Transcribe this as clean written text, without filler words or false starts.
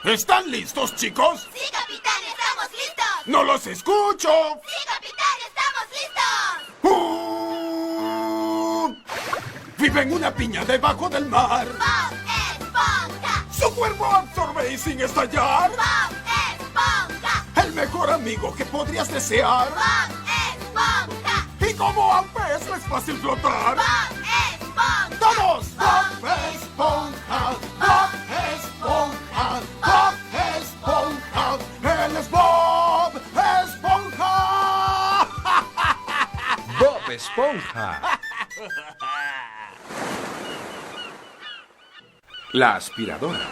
¿Están listos, chicos? ¡Sí, capitán! ¡Estamos listos! ¡No los escucho! ¡Sí, capitán! ¡Estamos listos! Vive en una piña debajo del mar. ¡Bob Esponja! Su cuerpo absorbe y sin estallar. ¡Bob Esponja! El mejor amigo que podrías desear. ¡Bob Esponja! Y como a un pez no es fácil flotar. ¡Bob Esponja! ¡Todos! ¡Bob Esponja! ¡Bob Esponja! ¡Bob Esponja! ¡Él es Bob Esponja! Bob Esponja. La aspiradora.